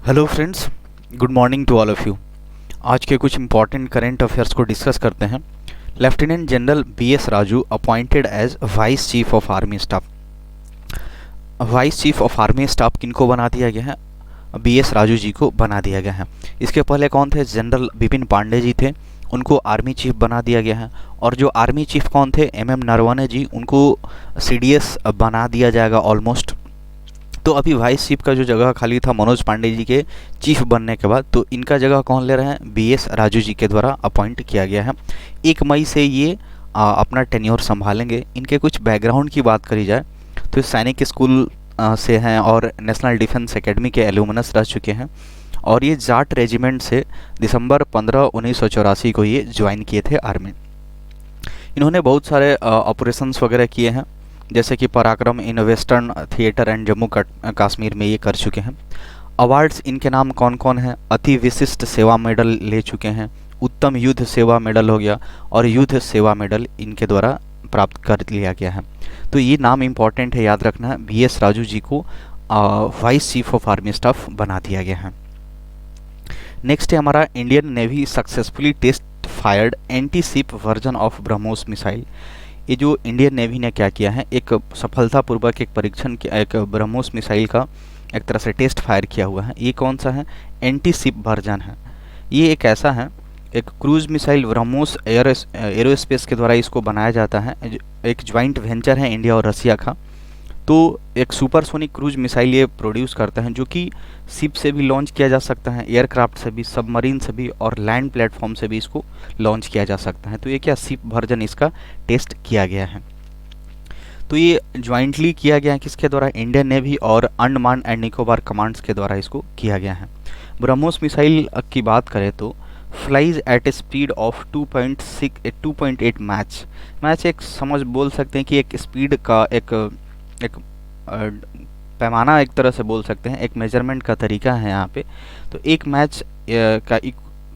Hello friends, good morning to all of you. आज के कुछ इंपॉर्टेंट करेंट अफेयर्स को डिस्कस करते हैं। Lieutenant general BS Raju appointed as vice chief of army staff. Vice chief of army staff किनको बना दिया गया है? बीएस राजू जी को बना दिया गया है। इसके पहले कौन थे? जनरल बिपिन पांडे जी थे, उनको आर्मी चीफ बना दिया गया है। और जो आर्मी चीफ कौन थे? एमएम नरवणे जी, उनको सीडीएस बना दिया जाएगा ऑलमोस्ट। तो अभी वाइस चीफ का जो जगह खाली था मनोज पांडे जी के चीफ बनने के बाद, तो इनका जगह कौन ले रहे हैं? बीएस राजू जी के द्वारा अपॉइंट किया गया है। 1 मई से ये अपना टेन्योर संभालेंगे। इनके कुछ बैकग्राउंड की बात करी जाए तो सैनिक स्कूल से हैं और नेशनल डिफेंस एकेडमी के एल्यूमिनस रह चुके हैं। और ये जाट रेजिमेंट से दिसंबर 15, 1984 को ये ज्वाइन किए थे आर्मी। इन्होंने बहुत सारे ऑपरेशंस वगैरह किए हैं, जैसे कि पराक्रम in western theatre and Jammu Kashmir में ये कर चुके हैं। अवार्ड्स इनके नाम कौन कौन हैं? अति विशिष्ट सेवा मेडल ले चुके हैं, उत्तम युद्ध सेवा मेडल हो गया, और युद्ध सेवा मेडल इनके द्वारा प्राप्त कर लिया गया है। तो ये नाम इम्पॉर्टेंट है, याद रखना है। बीएस राजू जी को vice chief of army staff बना दिया गया है। नेक्स्ट है हमारा, Indian navy successfully test fired anti ship version of BrahMos missile. ये जो इंडियन नेवी ने क्या किया है, एक सफलतापूर्वक एक परीक्षण किया, एक ब्रह्मोस मिसाइल का एक तरह से टेस्ट फायर किया हुआ है। ये कौन सा है? एंटी शिप वर्जन है। ये एक ऐसा है, एक क्रूज मिसाइल ब्रह्मोस एरोस्पेस के द्वारा इसको बनाया जाता है। एक ज्वाइंट वेंचर है इंडिया और रसिया का। तो एक सुपरसोनिक क्रूज मिसाइल ये प्रोड्यूस करते हैं, जो कि शिप से भी लॉन्च किया जा सकता है, एयरक्राफ्ट से भी, सबमरीन से भी, और लैंड प्लेटफॉर्म से भी इसको लॉन्च किया जा सकता है। तो ये क्या शिप वर्जन इसका टेस्ट किया गया है। तो ये ज्वाइंटली किया गया है किसके द्वारा? इंडियन नेवी और अंडमान एंड निकोबार कमांड्स के द्वारा इसको किया गया है। ब्रह्मोस मिसाइल की बात करें तो flies at a speed of 2.8 Mach एक समझ बोल सकते हैं कि एक स्पीड का एक पैमाना एक तरह से बोल सकते हैं, एक मेजरमेंट का तरीका है यहाँ पे। तो एक मैच का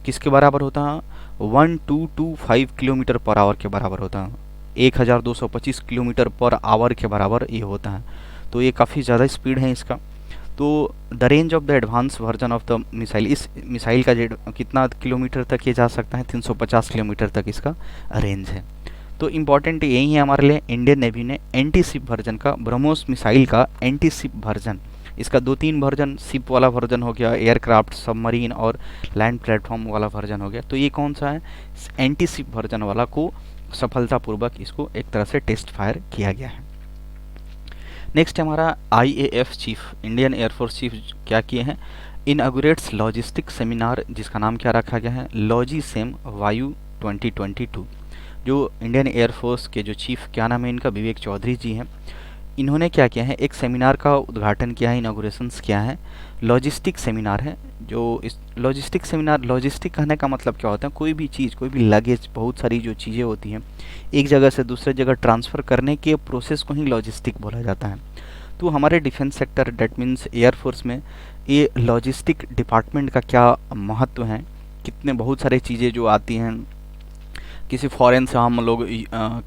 किसके बराबर होता है? 1225 किलोमीटर पर आवर के बराबर होता है। 1225 किलोमीटर पर आवर के बराबर ये होता है। तो ये काफ़ी ज़्यादा स्पीड है इसका। तो the range of the advance version of the missile, इस मिसाइल का कितना किलोमीटर तक ये जा सकता है? 350 किलोमीटर तक इसका रेंज है। तो इम्पॉर्टेंट यही है हमारे लिए, इंडियन नेवी ने एंटी शिप वर्जन का, ब्रह्मोस मिसाइल का एंटी शिप वर्जन, इसका 2-3 वर्जन, शिप वाला वर्जन हो गया, एयरक्राफ्ट, सबमरीन और लैंड प्लेटफॉर्म वाला वर्जन हो गया। तो ये कौन सा है? एंटी शिप वर्जन वाला को सफलतापूर्वक इसको एक तरह से टेस्ट फायर किया गया है। नेक्स्ट है हमारा IAF chief, Indian air force chief क्या किए हैं? इनॉग्रेट्स लॉजिस्टिक सेमिनार, जिसका नाम क्या रखा गया है? लॉजिसेम वायु 2022। जो इंडियन एयरफोर्स के जो चीफ, क्या नाम है इनका? विवेक चौधरी जी हैं। इन्होंने क्या किया है? एक सेमिनार का उद्घाटन किया है, इनॉग्रेशंस किया है। लॉजिस्टिक सेमिनार है। जो इस लॉजिस्टिक सेमिनार, लॉजिस्टिक कहने का मतलब क्या होता है? कोई भी चीज़, कोई भी लगेज, बहुत सारी जो चीज़ें होती हैं एक जगह से दूसरे जगह ट्रांसफ़र करने के प्रोसेस को ही लॉजिस्टिक बोला जाता है। तो हमारे defence sector, that means air force में ये लॉजिस्टिक डिपार्टमेंट का क्या महत्व है? कितने बहुत सारी चीज़ें जो आती हैं, किसी फॉरेन से हम लोग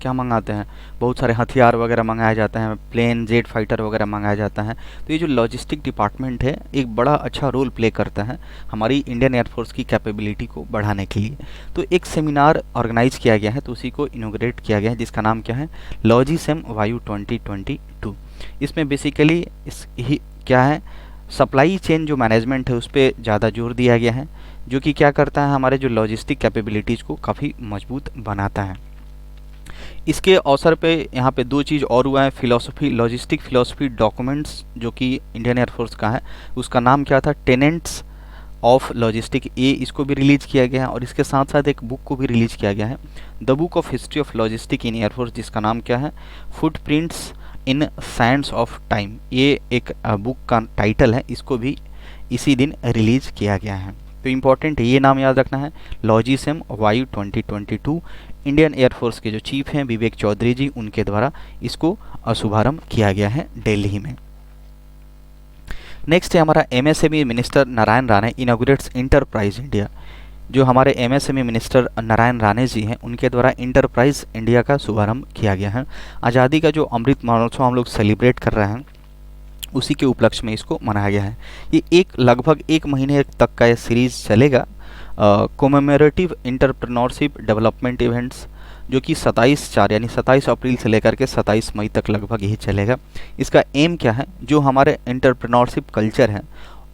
क्या मंगाते हैं, बहुत सारे हथियार वगैरह मंगाए जाते हैं, प्लेन, जेट फाइटर वगैरह मंगाया जाता है। तो ये जो लॉजिस्टिक डिपार्टमेंट है एक बड़ा अच्छा रोल प्ले करता है हमारी इंडियन एयरफोर्स की कैपेबिलिटी को बढ़ाने के लिए। तो एक सेमिनार ऑर्गेनाइज किया गया है, तो उसी को इनोग्रेट किया गया है, जिसका नाम क्या है? लॉजिसेम वायु 2022। इसमें बेसिकली क्या है, सप्लाई चेन जो मैनेजमेंट है उस पर ज़्यादा जोर दिया गया है, जो कि क्या करता है, हमारे जो लॉजिस्टिक कैपेबिलिटीज़ को काफ़ी मजबूत बनाता है। इसके अवसर पे यहाँ पे 2 चीज़ और हुआ है। फिलॉसफी, लॉजिस्टिक फिलॉसफी डॉक्यूमेंट्स, जो कि इंडियन एयरफोर्स का है, उसका नाम क्या था? Tenants of logistic. ये इसको भी रिलीज़ किया गया है, और इसके साथ साथ एक बुक को भी रिलीज़ किया गया है, the book of history of logistic in air force, जिसका नाम क्या है? Footprints in Sands of time. ये एक बुक का टाइटल है, इसको भी इसी दिन रिलीज़ किया गया है। तो इम्पॉर्टेंट ये नाम याद रखना है, लॉजिसेम वायु 2022। इंडियन एयरफोर्स के जो चीफ हैं विवेक चौधरी जी, उनके द्वारा इसको शुभारंभ किया गया है दिल्ली में। नेक्स्ट है हमारा MSME minister Narayan Rane inaugurates enterprise India. जो हमारे MSME मिनिस्टर नारायण राणे जी हैं, उनके द्वारा इंटरप्राइज इंडिया का शुभारंभ किया गया है। आज़ादी का जो अमृत महोत्सव हम लोग सेलिब्रेट कर रहे हैं, उसी के उपलक्ष्य में इसको मनाया गया है। ये लगभग 1 महीने तक का ये सीरीज़ चलेगा, कोमेमोरेटिव इंटरप्रेन्योरशिप डेवलपमेंट इवेंट्स, जो कि 27/4 यानी 27 अप्रैल से लेकर के 27 मई तक लगभग यही चलेगा। इसका एम क्या है, जो हमारे इंटरप्रेन्योरशिप कल्चर है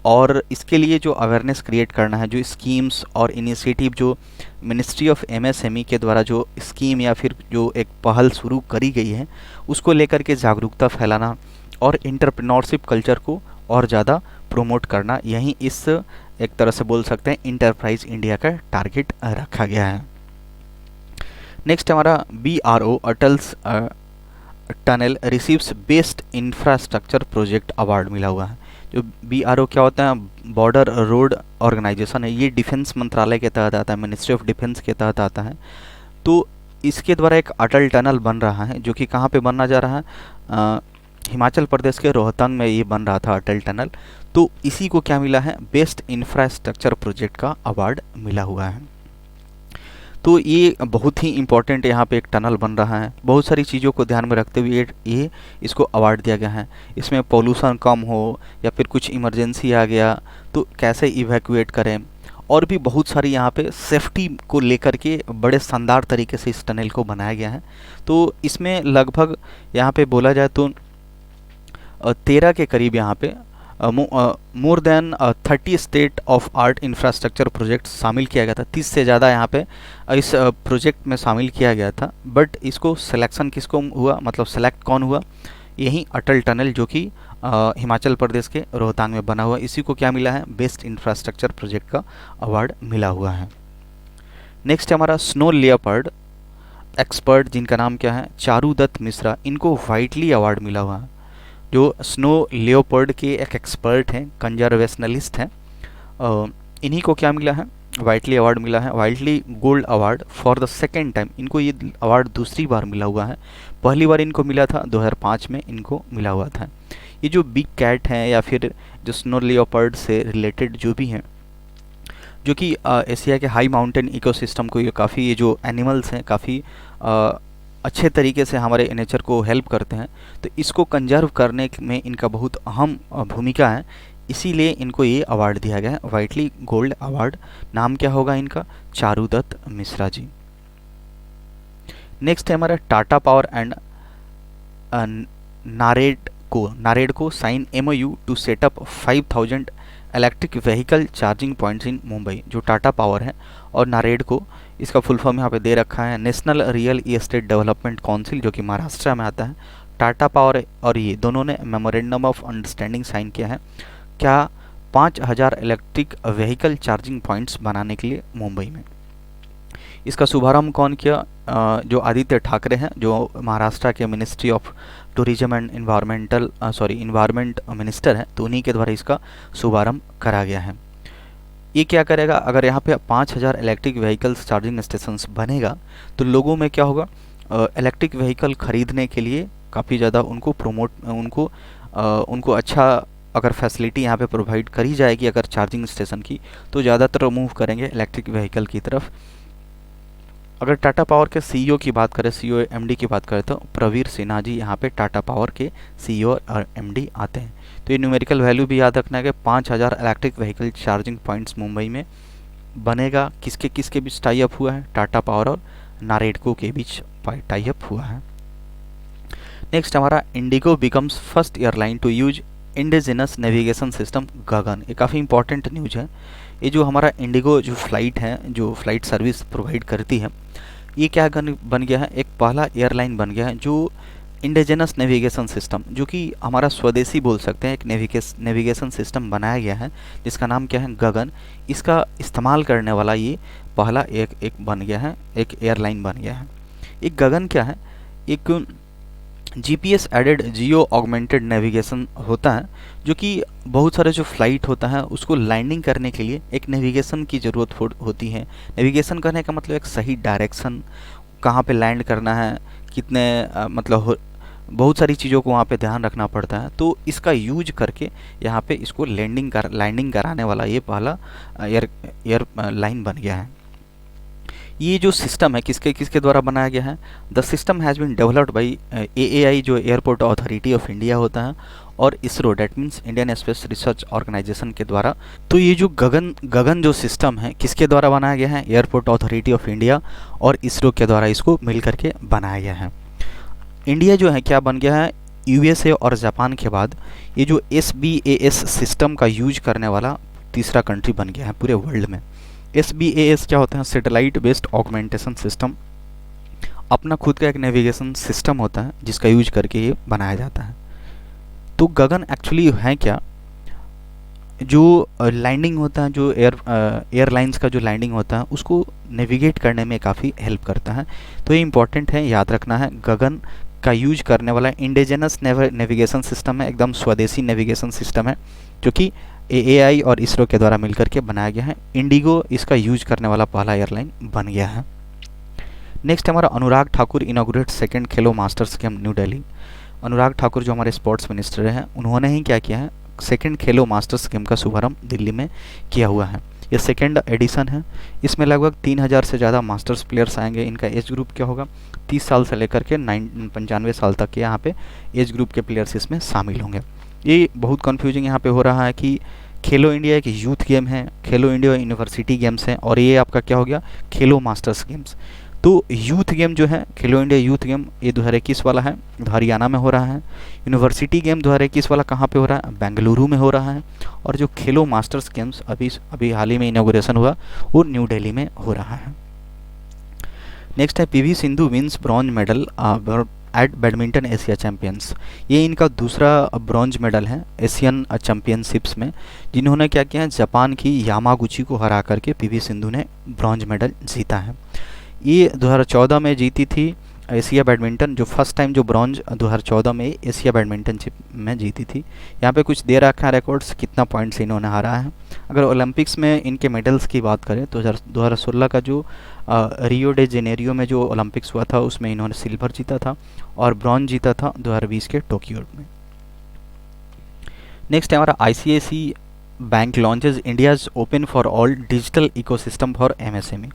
और इसके लिए जो अवेयरनेस क्रिएट करना है, जो स्कीम्स और इनिशिएटिव जो मिनिस्ट्री ऑफ एमएसएमई के द्वारा जो स्कीम या फिर जो एक पहल शुरू करी गई है उसको लेकर के जागरूकता फैलाना और इंटरप्रेन्योरशिप कल्चर को और ज़्यादा प्रमोट करना, यही इस एक तरह से बोल सकते हैं इंटरप्राइज इंडिया का टारगेट रखा गया है। नेक्स्ट हमारा BRO Atal's tunnel receives best infrastructure project award मिला हुआ है। जो BRO क्या होता है, बॉर्डर रोड ऑर्गेनाइजेशन है, ये डिफेंस मंत्रालय के तहत आता है, मिनिस्ट्री ऑफ डिफेंस के तहत आता है। तो इसके द्वारा एक अटल टनल बन रहा है, जो कि कहाँ पे बनना जा रहा है, हिमाचल प्रदेश के रोहतांग में ये बन रहा था अटल टनल। तो इसी को क्या मिला है, बेस्ट इंफ्रास्ट्रक्चर प्रोजेक्ट का अवार्ड मिला हुआ है। तो ये बहुत ही इम्पोर्टेंट यहाँ पे एक टनल बन रहा है, बहुत सारी चीज़ों को ध्यान में रखते हुए ये इसको अवार्ड दिया गया है। इसमें पोल्यूशन कम हो या फिर कुछ इमरजेंसी आ गया तो कैसे इवैक्यूएट करें, और भी बहुत सारी यहाँ पे सेफ्टी को लेकर के बड़े शानदार तरीके से इस टनल को बनाया गया है। तो इसमें लगभग यहाँ पे बोला जाए तो 13 के करीब यहाँ पे more than 30 state of art infrastructure project शामिल किया गया था। 30 से ज़्यादा यहाँ पे इस प्रोजेक्ट में शामिल किया गया था। बट इसको सिलेक्शन किसको हुआ, मतलब सेलेक्ट कौन हुआ, यही अटल टनल जो कि हिमाचल प्रदेश के रोहतांग में बना हुआ, इसी को क्या मिला है, बेस्ट इंफ्रास्ट्रक्चर प्रोजेक्ट का अवार्ड मिला हुआ है। नेक्स्ट हमारा स्नो लेपर्ड एक्सपर्ट, जिनका नाम क्या है, चारुदत्त मिश्रा, इनको वाइटली अवार्ड मिला हुआ है। जो स्नो लेपर्ड के एक एक्सपर्ट हैं, कंजर्वेशनलिस्ट हैं, इन्हीं को क्या मिला है, वाइटली अवार्ड मिला है, vitally gold award for the second time. इनको ये अवार्ड दूसरी बार मिला हुआ है। पहली बार इनको मिला था 2005 में इनको मिला हुआ था। ये जो बिग कैट हैं या फिर जो स्नो लेपर्ड से रिलेटेड जो भी हैं, जो कि एशिया के हाई माउंटेन इकोसिस्टम को, ये काफ़ी, ये जो एनिमल्स हैं काफ़ी अच्छे तरीके से हमारे नेचर को हेल्प करते हैं, तो इसको कंजर्व करने में इनका बहुत अहम भूमिका है, इसीलिए इनको ये अवार्ड दिया गया है, वाइटली गोल्ड अवार्ड। नाम क्या होगा इनका, चारुदत्त मिश्रा जी। नेक्स्ट है हमारा Tata Power and NAREDCO sign MOU to set up 5000 electric vehicle charging points in Mumbai. जो टाटा पावर है और नारेडको, इसका फुल फॉर्म यहाँ पे दे रखा है, national real estate development council, जो कि महाराष्ट्र में आता है। टाटा पावर और ये दोनों ने मेमोरेंडम ऑफ अंडरस्टैंडिंग साइन किया है, क्या 5000 इलेक्ट्रिक व्हीकल चार्जिंग पॉइंट्स बनाने के लिए मुंबई में। इसका शुभारंभ कौन किया, जो आदित्य ठाकरे हैं, जो महाराष्ट्र के ministry of tourism and environment minister हैं, तो उन्हीं के द्वारा इसका शुभारंभ करा गया है। ये क्या करेगा, अगर यहाँ पे 5000 इलेक्ट्रिक व्हीकल्स चार्जिंग स्टेशंस बनेगा तो लोगों में क्या होगा, इलेक्ट्रिक व्हीकल खरीदने के लिए काफ़ी ज़्यादा उनको अच्छा अगर फैसिलिटी यहाँ पे प्रोवाइड करी जाएगी अगर चार्जिंग स्टेशन की, तो ज़्यादातर मूव करेंगे इलेक्ट्रिक व्हीकल की तरफ। अगर टाटा पावर के CEO की बात करें, CEO MD की बात करें, तो प्रवीर सिन्हा जी यहाँ पे टाटा पावर के CEO और MD आते हैं। तो ये न्यूमेरिकल वैल्यू भी याद रखना है कि 5000 electric vehicle charging points Mumbai में बनेगा। किसके किसके बीच टाई अप हुआ है, टाटा पावर और नारेडको के बीच टाई अप हुआ है। नेक्स्ट हमारा IndiGo becomes first airline to use indigenous navigation system GAGAN. ये काफ़ी इंपॉर्टेंट न्यूज है। ये जो हमारा इंडिगो जो फ्लाइट है, जो फ्लाइट सर्विस प्रोवाइड करती है, ये क्या बन गया है, एक पहला एयरलाइन बन गया है जो इंडिजिनस नेविगेशन सिस्टम, जो कि हमारा स्वदेशी बोल सकते हैं, एक नेविगेशन सिस्टम बनाया गया है जिसका नाम क्या है, गगन। इसका इस्तेमाल करने वाला ये पहला एक बन गया है, एक एयरलाइन बन गया है। एक गगन क्या है, एक GPS added geo augmented navigation होता है, जो कि बहुत सारे जो फ्लाइट होता है उसको लैंडिंग करने के लिए एक नेविगेशन की ज़रूरत होती है। नेविगेशन करने का मतलब एक सही डायरेक्शन, कहाँ पे लैंड करना है, कितने बहुत सारी चीज़ों को वहाँ पे ध्यान रखना पड़ता है। तो इसका यूज करके यहाँ पे इसको लैंडिंग कराने वाला ये पहला एयर लाइन बन गया है। ये जो सिस्टम है किसके द्वारा बनाया गया है, the system has been developed by AAI, जो एयरपोर्ट अथॉरिटी ऑफ इंडिया होता है, और ISRO that means Indian space research organisation के द्वारा। तो ये जो गगन जो सिस्टम है किसके द्वारा बनाया गया है, एयरपोर्ट अथॉरिटी ऑफ इंडिया और इसरो के द्वारा इसको मिल करके बनाया गया है। इंडिया जो है क्या बन गया है, यूएसए और जापान के बाद ये जो SBAS सिस्टम का यूज करने वाला तीसरा कंट्री बन गया है पूरे वर्ल्ड में। SBAS क्या होता है, सैटेलाइट बेस्ड ऑगमेंटेशन सिस्टम। अपना खुद का एक नेविगेशन सिस्टम होता है जिसका यूज करके ये बनाया जाता है। तो गगन एक्चुअली है क्या, जो लैंडिंग होता है, जो एयरलाइंस का जो लैंडिंग होता है उसको नेविगेट करने में काफ़ी हेल्प करता है। तो ये इंपॉर्टेंट है, याद रखना है। गगन का यूज करने वाला इंडिजिनस नेविगेशन सिस्टम है, एकदम स्वदेशी नेविगेशन सिस्टम है जो कि AI और इसरो के द्वारा मिलकर के बनाया गया है। इंडिगो इसका यूज करने वाला पहला एयरलाइन बन गया है। नेक्स्ट हमारा अनुराग ठाकुर इनॉग्रेट सेकंड खेलो masters game new Delhi. Anurag Thakur जो हमारे स्पोर्ट्स मिनिस्टर हैं उन्होंने ही क्या किया है, सेकंड खेलो मास्टर्स गेम का शुभारंभ दिल्ली में किया हुआ है। ये सेकंड एडिशन है। इसमें लगभग 3000 से ज़्यादा मास्टर्स प्लेयर्स आएंगे। इनका एज ग्रुप क्या होगा, 30 साल से लेकर के 95 साल तक के यहाँ पे एज ग्रुप के प्लेयर्स इसमें शामिल होंगे। ये बहुत कन्फ्यूजिंग यहाँ पे हो रहा है कि खेलो इंडिया एक यूथ गेम है, खेलो इंडिया यूनिवर्सिटी गेम्स हैं और ये आपका क्या हो गया, खेलो मास्टर्स गेम्स। तो यूथ गेम जो है खेलो इंडिया यूथ गेम ये 2021 वाला है, हरियाणा में हो रहा है। यूनिवर्सिटी गेम 2021 वाला कहाँ पे हो रहा है, बेंगलुरु में हो रहा है। और जो खेलो मास्टर्स गेम्स अभी हाल ही में इनॉग्रेशन हुआ वो न्यू दिल्ली में हो रहा है। नेक्स्ट है PV Sindhu wins bronze medal at badminton Asia champions. ये इनका दूसरा ब्रॉन्ज मेडल है एशियन चैंपियनशिप्स में, जिन्होंने क्या किया है, जापान की यामागुची को हरा करके PV सिंधु ने ब्रॉन्ज मेडल जीता है। ये 2014 में जीती थी एशिया बैडमिंटन, जो फर्स्ट टाइम जो ब्रॉन्ज 2014 में एशिया बैडमिंटनशिप में जीती थी। यहाँ पे कुछ दे रखा है रिकॉर्ड्स, कितना पॉइंट्स इन्होंने हारा है। अगर ओलंपिक्स में इनके मेडल्स की बात करें तो 2016 का जो रियो डे जेनेरियो में जो ओलंपिक्स हुआ था उसमें इन्होंने सिल्वर जीता था और ब्रॉन्ज जीता था 2020 के टोक्यो में। नेक्स्ट है हमारा ICICI bank launches India's open for all digital ecosystem for MSME।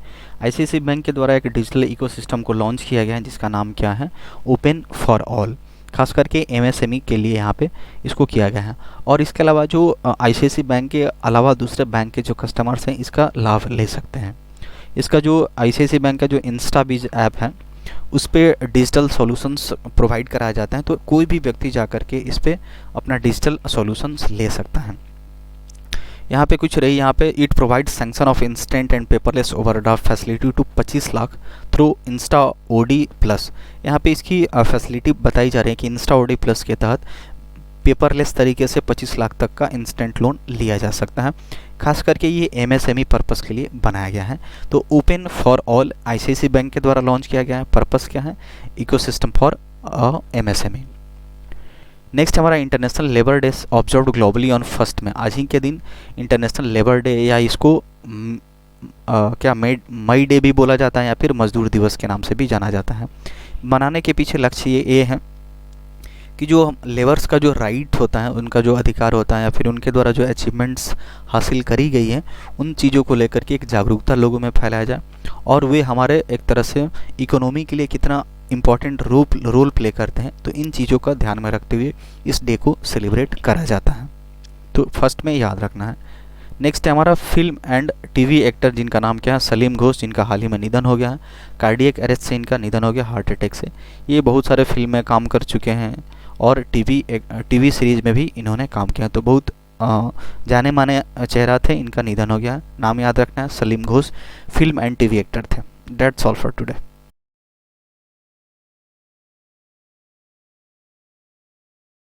ICICI bank के द्वारा एक डिजिटल इकोसिस्टम को लॉन्च किया गया है जिसका नाम क्या है, ओपन फॉर ऑल। खास करके MSME के लिए यहाँ पे इसको किया गया है। और इसके अलावा जो ICICI बैंक के अलावा दूसरे बैंक के जो कस्टमर्स हैं इसका लाभ ले सकते हैं। इसका जो ICICI बैंक का जो इंस्टाबीज ऐप है उस पर डिजिटल सॉल्यूशंस प्रोवाइड कराया जाता है, तो कोई भी व्यक्ति जा कर के इस पर अपना डिजिटल सॉल्यूशंस ले सकता है। यहाँ पे कुछ रही, यहाँ पे it provide sanction of instant and paperless overdraft facility to 25 lakh through insta OD plus. यहाँ पे इसकी फैसिलिटी बताई जा रही है कि इंस्टा OD प्लस के तहत पेपरलेस तरीके से 25 लाख तक का इंस्टेंट लोन लिया जा सकता है। खास करके ये MSME पर्पस के लिए बनाया गया है। तो open for all ICICI bank के द्वारा लॉन्च किया गया है। पर्पस क्या है, इकोसिस्टम फॉर MSME। नेक्स्ट हमारा international labour day observe globally on 1 में। आज ही के दिन इंटरनेशनल लेबर डे या इसको क्या मई डे भी बोला जाता है या फिर मजदूर दिवस के नाम से भी जाना जाता है। मनाने के पीछे लक्ष्य ये है कि जो लेबर्स का जो राइट होता है, उनका जो अधिकार होता है या फिर उनके द्वारा जो अचीवमेंट्स हासिल करी गई हैं उन चीज़ों को लेकर के एक जागरूकता लोगों में फैलाया जाए और वे हमारे एक तरह से इकोनॉमी के लिए कितना इम्पॉर्टेंट रोल प्ले करते हैं। तो इन चीज़ों का ध्यान में रखते हुए इस डे को सेलिब्रेट करा जाता है। तो फर्स्ट में याद रखना है। नेक्स्ट है हमारा फिल्म एंड TV एक्टर जिनका नाम क्या है, सलीम घोष, जिनका हाल ही में निधन हो गया है। कार्डियक अरेस्ट से इनका निधन हो गया, हार्ट अटैक से। ये बहुत सारे फिल्म में काम कर चुके हैं और TV सीरीज में भी इन्होंने काम किया। तो बहुत जाने माने चेहरा थे, इनका निधन हो गया। नाम याद रखना है, Salim Ghosh film and TV actor थे। That's all for today.